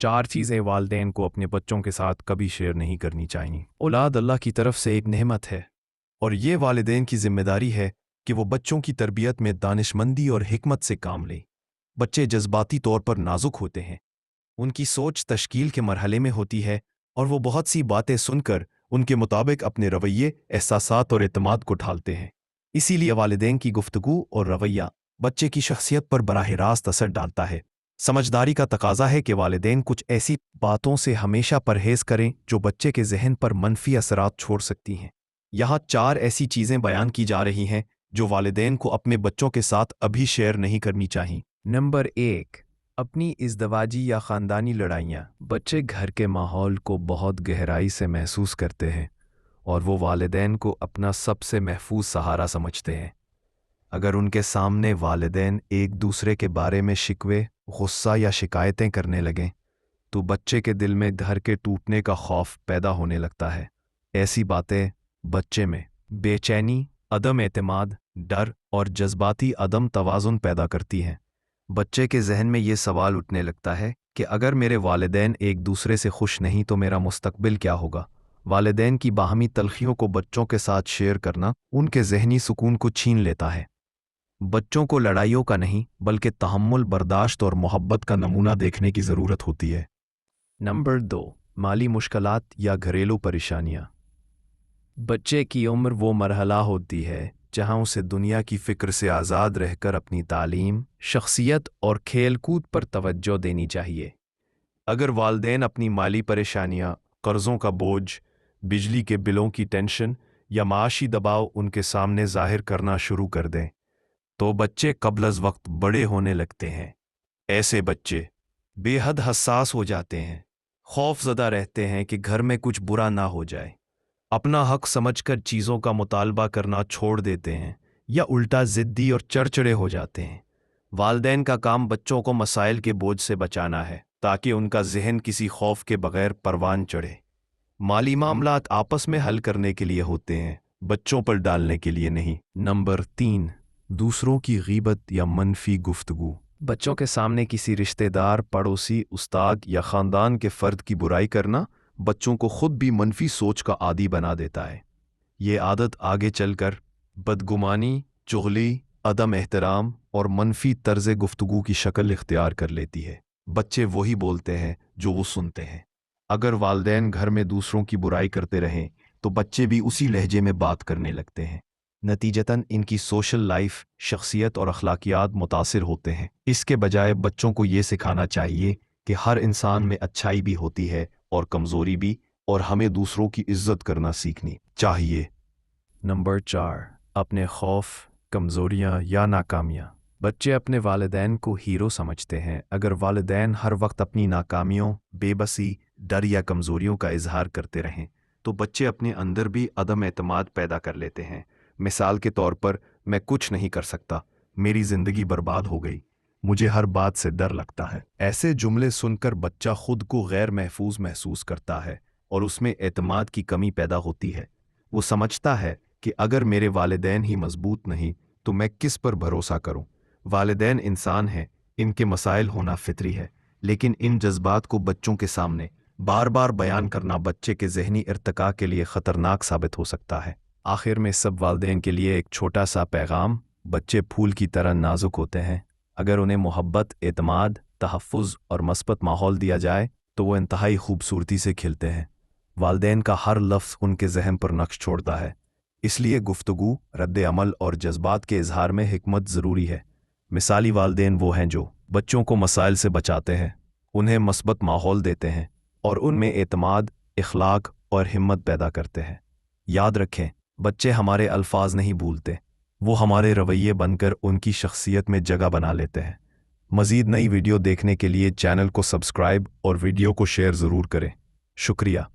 4 चीज़ें वालिदैन को अपने बच्चों के साथ कभी शेयर नहीं करनी चाहिए। औलाद अल्लाह की तरफ से एक नेमत है और ये वालिदैन की जिम्मेदारी है कि वो बच्चों की तरबियत में दानिशमंदी और हिकमत से काम लें। बच्चे जज्बाती तौर पर नाजुक होते हैं, उनकी सोच तश्कील के मरहले में होती है और वो बहुत सी बातें सुनकर उनके मुताबिक अपने रवैये, एहसासात और एतमाद को ढालते हैं। इसीलिए वालिदैन की गुफ्तगू और रवैया बच्चे की शख्सियत पर बराह रास्त असर डालता है। समझदारी का तकाजा है कि वालिदैन कुछ ऐसी बातों से हमेशा परहेज करें जो बच्चे के जहन पर मनफी असरात छोड़ सकती हैं। यहाँ 4 ऐसी चीज़ें बयान की जा रही हैं जो वालिदैन को अपने बच्चों के साथ अभी शेयर नहीं करनी चाहिए। नंबर 1, अपनी इज़्दवाजी या ख़ानदानी लड़ाइयाँ। बच्चे घर के माहौल को बहुत गहराई से महसूस करते हैं और वो वालिदैन को अपना सबसे महफूज सहारा समझते हैं। अगर उनके सामने वालिदैन एक दूसरे के बारे में शिकवे, गुस्सा या शिकायतें करने लगें तो बच्चे के दिल में घर के टूटने का खौफ पैदा होने लगता है। ऐसी बातें बच्चे में बेचैनी, अदम एतमाद, डर और जज्बाती अदम तवाज़ुन पैदा करती हैं। बच्चे के जहन में ये सवाल उठने लगता है कि अगर मेरे वालिदैन एक दूसरे से खुश नहीं तो मेरा मुस्तकबिल क्या होगा। वालिदैन की बाहमी तलखियों को बच्चों के साथ शेयर करना उनके जहनी सुकून को छीन लेता है। बच्चों को लड़ाइयों का नहीं बल्कि तहम्मुल, बर्दाश्त और मोहब्बत का नमूना देखने की ज़रूरत होती है। नंबर 2, माली मुश्किलात या घरेलू परेशानियाँ। बच्चे की उम्र वो मरहला होती है जहाँ उसे दुनिया की फ़िक्र से आज़ाद रहकर अपनी तालीम, शख्सियत और खेल-कूद पर तवज्जो देनी चाहिए। अगर वालिदैन अपनी माली परेशानियाँ, कर्ज़ों का बोझ, बिजली के बिलों की टेंशन या माशी दबाव उनके सामने ज़ाहिर करना शुरू कर दें तो बच्चे कब्ल वक्त बड़े होने लगते हैं। ऐसे बच्चे बेहद हसास हो जाते हैं, खौफज़दा रहते हैं कि घर में कुछ बुरा ना हो जाए, अपना हक समझकर चीज़ों का मुतालबा करना छोड़ देते हैं या उल्टा ज़िद्दी और चिड़चिड़े हो जाते हैं। वालिदैन का काम बच्चों को मसाइल के बोझ से बचाना है ताकि उनका जहन किसी खौफ के बगैर परवान चढ़े। माली मामलात आपस में हल करने के लिए होते हैं, बच्चों पर डालने के लिए नहीं। नंबर 3, दूसरों की गीबत या मनफी गुफ्तगू। बच्चों के सामने किसी रिश्तेदार, पड़ोसी, उस्ताद या ख़ानदान के फ़र्द की बुराई करना बच्चों को खुद भी मनफी सोच का आदी बना देता है। ये आदत आगे चलकर बदगुमानी, चुगली, अदम एहतराम और मनफी तर्ज़ गुफ्तगू की शक्ल इख्तियार कर लेती है। बच्चे वही बोलते हैं जो वो सुनते हैं। अगर वालिदैन घर में दूसरों की बुराई करते रहें तो बच्चे भी उसी लहजे में बात करने लगते हैं। नतीजतन इनकी सोशल लाइफ, शख्सियत और अखलाकियात मुतासिर होते हैं। इसके बजाय बच्चों को ये सिखाना चाहिए कि हर इंसान में अच्छाई भी होती है और कमज़ोरी भी, और हमें दूसरों की इज्जत करना सीखनी चाहिए। नंबर 4, अपने खौफ, कमज़ोरियाँ या नाकामियाँ। बच्चे अपने वालिदैन को हीरो समझते हैं। अगर वालिदैन हर वक्त अपनी नाकामियों, बेबसी, डर या कमज़ोरियों का इजहार करते रहें तो बच्चे अपने अंदर भी अदम एतमाद पैदा कर लेते हैं। मिसाल के तौर पर, मैं कुछ नहीं कर सकता, मेरी ज़िंदगी बर्बाद हो गई, मुझे हर बात से डर लगता है। ऐसे जुमले सुनकर बच्चा खुद को गैर महफूज महसूस करता है और उसमें एतमाद की कमी पैदा होती है। वो समझता है कि अगर मेरे वालिदैन ही मजबूत नहीं तो मैं किस पर भरोसा करूं। वालिदैन इंसान हैं, इनके मसाइल होना फितरी है, लेकिन इन जज्बात को बच्चों के सामने बार बार बयान करना बच्चे के जहनी इर्तिका के लिए ख़तरनाक साबित हो सकता है। आखिर में सब वालिदैन के लिए एक छोटा सा पैगाम: बच्चे फूल की तरह नाजुक होते हैं। अगर उन्हें मोहब्बत, एतमाद, तहफ़्फ़ुज़ और मस्बत माहौल दिया जाए तो वो इंतहाई खूबसूरती से खिलते हैं। वालिदैन का हर लफ्ज़ उनके जहन पर नक्श छोड़ता है, इसलिए गुफ्तगू, रद्द अमल और जज्बात के इजहार में हिकमत ज़रूरी है। मिसाली वालिदैन वो हैं जो बच्चों को मसाइल से बचाते हैं, उन्हें मस्बत माहौल देते हैं और उनमें एतमाद, इखलाक और हिम्मत पैदा करते हैं। याद रखें, बच्चे हमारे अल्फाज नहीं भूलते, वो हमारे रवैये बनकर उनकी शख्सियत में जगह बना लेते हैं। मज़ीद नई वीडियो देखने के लिए चैनल को सब्सक्राइब और वीडियो को शेयर ज़रूर करें। शुक्रिया।